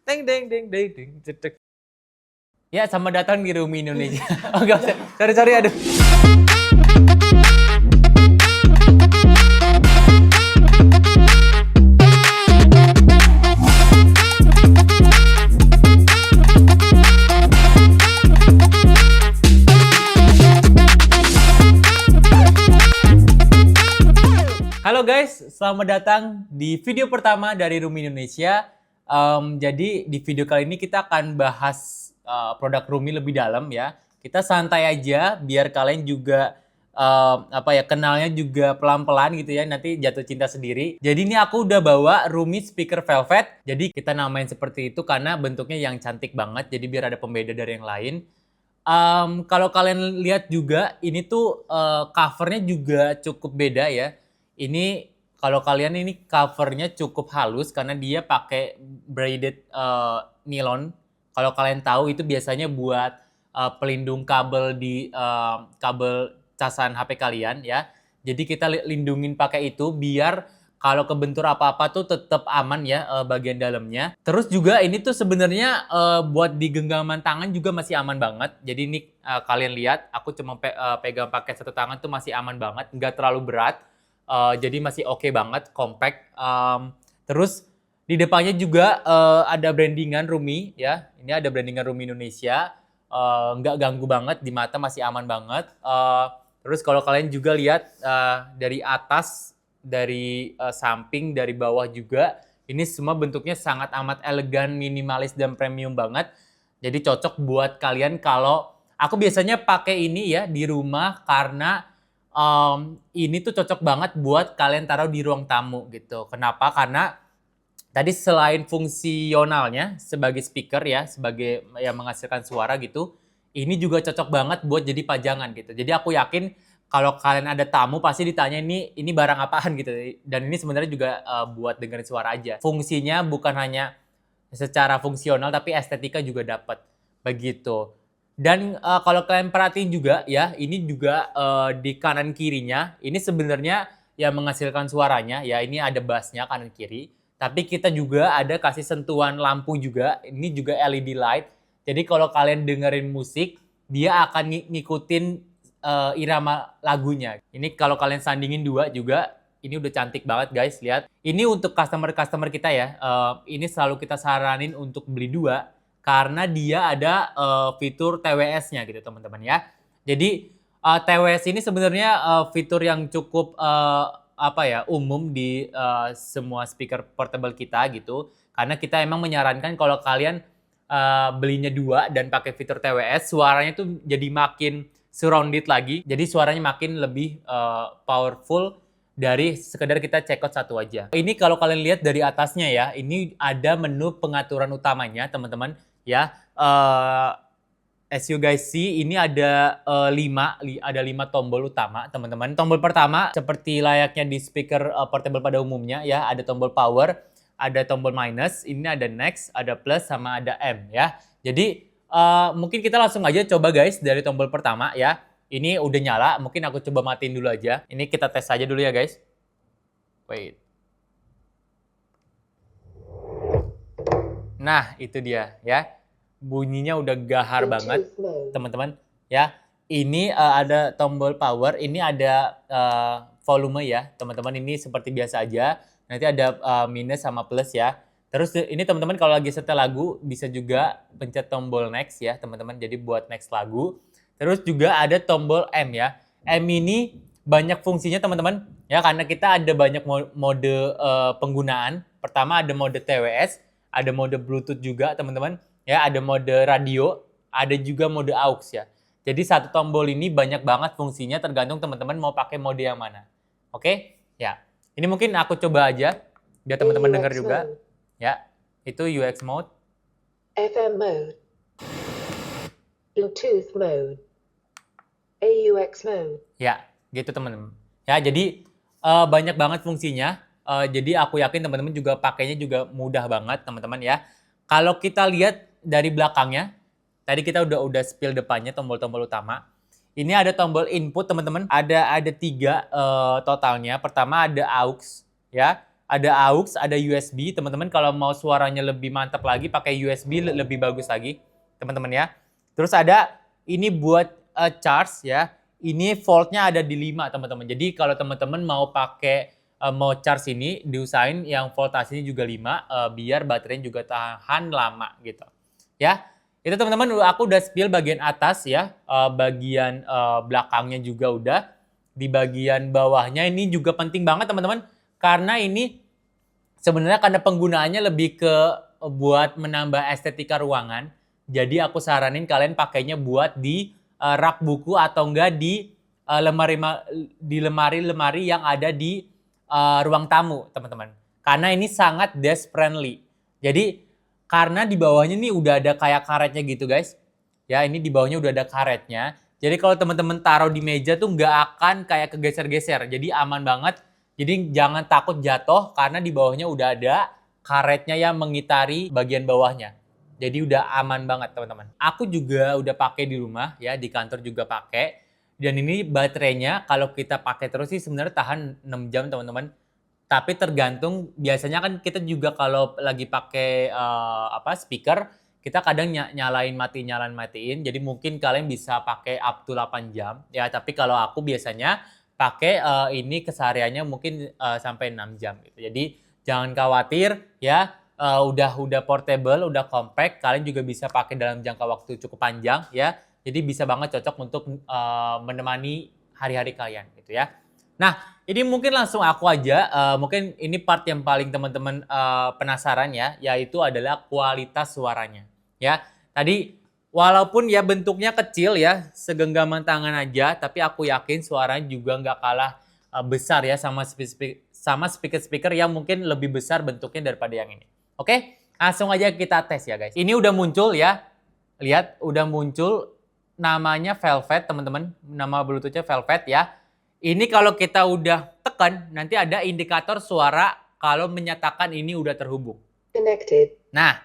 Deng deng deng deng deng cetek. Ya, selamat datang di Rumi Indonesia. Oh, enggak usah. Sorry, aduh. Halo guys, selamat datang di video pertama dari Rumi Indonesia. Jadi di video kali ini kita akan bahas produk Rumi lebih dalam ya. Kita santai aja biar kalian juga kenalnya juga pelan-pelan gitu ya. Nanti jatuh cinta sendiri. Jadi ini aku udah bawa Rumi speaker velvet. Jadi kita namain seperti itu karena bentuknya yang cantik banget. Jadi biar ada pembeda dari yang lain. Kalau kalian lihat juga ini tuh covernya juga cukup beda ya. Ini kalau kalian ini covernya cukup halus karena dia pakai braided nilon. Kalau kalian tahu itu biasanya buat pelindung kabel di kabel casan HP kalian ya. Jadi kita lindungin pakai itu biar kalau kebentur apa-apa tuh tetap aman ya bagian dalamnya. Terus juga ini tuh sebenarnya buat di genggaman tangan juga masih aman banget. Jadi ini kalian lihat aku cuma pegang pakai satu tangan tuh masih aman banget, nggak terlalu berat. Jadi masih oke banget, compact. Terus di depannya juga ada brandingan Rumi ya. Ini ada brandingan Rumi Indonesia. Nggak ganggu banget, di mata masih aman banget. Terus kalau kalian juga lihat dari atas, dari samping, dari bawah juga, ini semua bentuknya sangat amat elegan, minimalis dan premium banget. Jadi cocok buat kalian kalau aku biasanya pakai ini ya di rumah karena ini tuh cocok banget buat kalian taruh di ruang tamu gitu. Kenapa? Karena tadi selain fungsionalnya sebagai speaker ya, sebagai yang menghasilkan suara gitu, ini juga cocok banget buat jadi pajangan gitu. Jadi aku yakin kalau kalian ada tamu pasti ditanya ini barang apaan gitu. Dan ini sebenarnya juga buat dengerin suara aja. Fungsinya bukan hanya secara fungsional tapi estetika juga dapat begitu. Dan kalau kalian perhatiin juga ya, ini juga di kanan kirinya, ini sebenarnya yang menghasilkan suaranya ya, ini ada bassnya kanan kiri. Tapi kita juga ada kasih sentuhan lampu juga, ini juga LED light. Jadi kalau kalian dengerin musik, dia akan ngikutin irama lagunya. Ini kalau kalian sandingin dua juga, ini udah cantik banget guys, lihat. Ini untuk customer-customer kita ya, ini selalu kita saranin untuk beli dua. Karena dia ada fitur TWS-nya gitu teman-teman ya. Jadi TWS ini sebenarnya fitur yang cukup umum di semua speaker portable kita gitu. Karena kita emang menyarankan kalau kalian belinya dua dan pakai fitur TWS, suaranya tuh jadi makin surrounded lagi. Jadi suaranya makin lebih powerful dari sekedar kita check out satu aja. Ini kalau kalian lihat dari atasnya ya, ini ada menu pengaturan utamanya teman-teman. Ya, as you guys see, ini ada 5 tombol utama, teman-teman. Tombol pertama seperti layaknya di speaker portable pada umumnya ya, ada tombol power, ada tombol minus, ini ada next, ada plus sama ada M ya. Jadi mungkin kita langsung aja coba guys dari tombol pertama ya. Ini udah nyala, mungkin aku coba matiin dulu aja. Ini kita tes aja dulu ya guys. Wait. Nah, itu dia ya. Bunyinya udah gahar banget, teman-teman. Ya, ini ada tombol power, ini ada volume ya, teman-teman. Ini seperti biasa aja. Nanti ada minus sama plus ya. Terus ini teman-teman kalau lagi setel lagu bisa juga pencet tombol next ya, teman-teman. Jadi buat next lagu. Terus juga ada tombol M ya. M ini banyak fungsinya teman-teman. Ya, karena kita ada banyak mode penggunaan. Pertama ada mode TWS, ada mode Bluetooth juga teman-teman. Ya, ada mode radio, ada juga mode aux ya. Jadi satu tombol ini banyak banget fungsinya tergantung teman-teman mau pakai mode yang mana. Oke? Ya. Ini mungkin aku coba aja biar teman-teman dengar juga. Mode. Ya. Itu UX mode. FM mode. Bluetooth mode. AUX mode. Ya, gitu teman-teman. Ya, jadi banyak banget fungsinya. Jadi aku yakin teman-teman juga pakainya juga mudah banget teman-teman ya. Kalau kita lihat dari belakangnya, tadi kita udah spill depannya tombol-tombol utama. Ini ada tombol input teman-teman, ada 3 totalnya. Pertama ada aux ya, ada AUX, ada USB. Teman-teman kalau mau suaranya lebih mantap lagi pakai USB lebih bagus lagi, teman-teman ya. Terus ada ini buat charge ya. Ini voltnya ada di 5, teman-teman. Jadi kalau teman-teman mau pakai mau charge ini, diusahain yang voltasenya juga 5 biar baterainya juga tahan lama gitu. Ya. Itu teman-teman aku udah spill bagian atas ya, bagian belakangnya juga udah. Di bagian bawahnya ini juga penting banget teman-teman, karena ini sebenarnya karena penggunaannya lebih ke buat menambah estetika ruangan. Jadi aku saranin kalian pakainya buat di rak buku atau enggak di lemari-lemari yang ada di ruang tamu, teman-teman. Karena ini sangat desk friendly. Jadi karena di bawahnya nih udah ada kayak karetnya gitu guys. Ya ini di bawahnya udah ada karetnya. Jadi kalau teman-teman taruh di meja tuh nggak akan kayak kegeser-geser. Jadi aman banget. Jadi jangan takut jatuh karena di bawahnya udah ada karetnya yang mengitari bagian bawahnya. Jadi udah aman banget teman-teman. Aku juga udah pakai di rumah ya, di kantor juga pakai. Dan ini baterainya kalau kita pakai terus sih sebenarnya tahan 6 jam teman-teman. Tapi tergantung, biasanya kan kita juga kalau lagi pakai speaker, kita kadang nyalain matiin. Jadi mungkin kalian bisa pakai up to 8 jam ya. Tapi kalau aku biasanya pakai ini kesehariannya mungkin sampai 6 jam gitu. Jadi jangan khawatir ya, udah portable, udah compact, kalian juga bisa pakai dalam jangka waktu cukup panjang ya. Jadi bisa banget cocok untuk menemani hari-hari kalian gitu ya. Nah, ini mungkin langsung aku aja, mungkin ini part yang paling teman-teman penasaran ya, yaitu adalah kualitas suaranya. Ya, tadi walaupun ya bentuknya kecil ya, segenggaman tangan aja, tapi aku yakin suaranya juga nggak kalah besar ya sama speaker-speaker yang mungkin lebih besar bentuknya daripada yang ini. Oke, langsung aja kita tes ya guys. Ini udah muncul ya, lihat udah muncul namanya Velvet teman-teman, nama Bluetooth-nya Velvet ya. Ini kalau kita udah tekan, nanti ada indikator suara kalau menyatakan ini udah terhubung. Connected. Nah,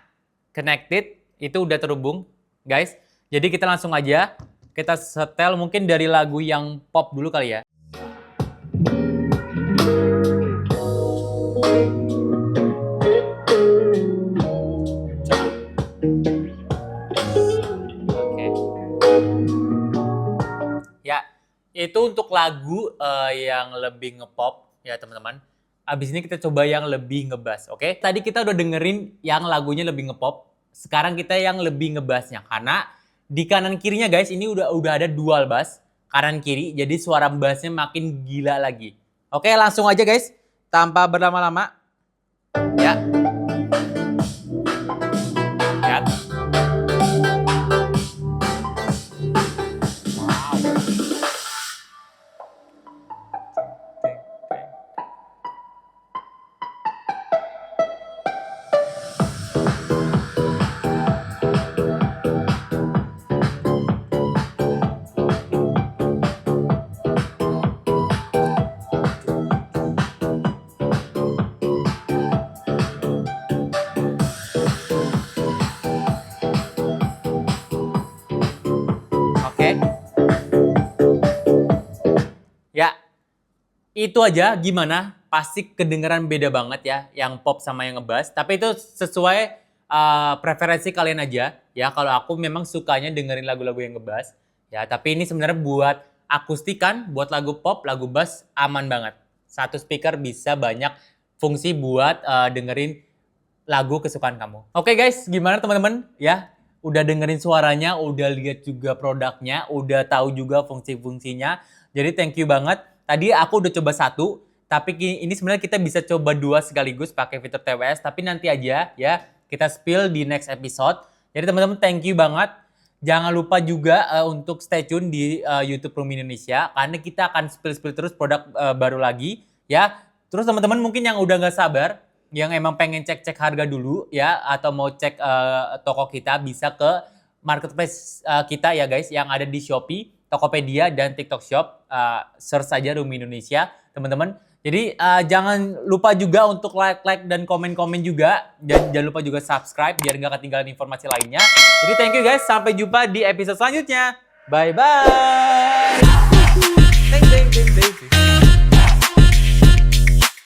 connected itu udah terhubung, guys. Jadi kita langsung aja, kita setel mungkin dari lagu yang pop dulu kali ya. Itu untuk lagu yang lebih ngepop ya teman-teman. Abis ini kita coba yang lebih ngebass, oke? Tadi kita udah dengerin yang lagunya lebih ngepop. Sekarang kita yang lebih ngebassnya. Karena di kanan kirinya guys, ini udah ada dual bass. Kanan kiri, jadi suara bassnya makin gila lagi. Oke, langsung aja guys. Tanpa berlama-lama. Ya. Lihat. Ya, itu aja gimana? Pasti kedengeran beda banget ya, yang pop sama yang ngebass. Tapi itu sesuai preferensi kalian aja. Ya, kalau aku memang sukanya dengerin lagu-lagu yang ngebass. Ya, tapi ini sebenarnya buat akustikan, buat lagu pop, lagu bass aman banget. Satu speaker bisa banyak fungsi buat dengerin lagu kesukaan kamu. Oke guys, gimana teman-teman? Ya, udah dengerin suaranya, udah lihat juga produknya, udah tahu juga fungsi-fungsinya. Jadi thank you banget. Tadi aku udah coba 1, tapi ini sebenarnya kita bisa coba 2 sekaligus pakai fitur TWS. Tapi nanti aja ya, kita spill di next episode. Jadi teman-teman thank you banget. Jangan lupa juga untuk stay tune di YouTube Room Indonesia. Karena kita akan spill terus produk baru lagi ya. Terus teman-teman mungkin yang udah nggak sabar, yang emang pengen cek-cek harga dulu ya, atau mau cek toko kita, bisa ke marketplace kita ya guys, yang ada di Shopee, Tokopedia, dan TikTok Shop. Search saja Room Indonesia teman-teman. Jadi jangan lupa juga untuk like dan komen-komen juga. Dan jangan lupa juga subscribe biar nggak ketinggalan informasi lainnya. Jadi thank you guys, sampai jumpa di episode selanjutnya. Bye-bye.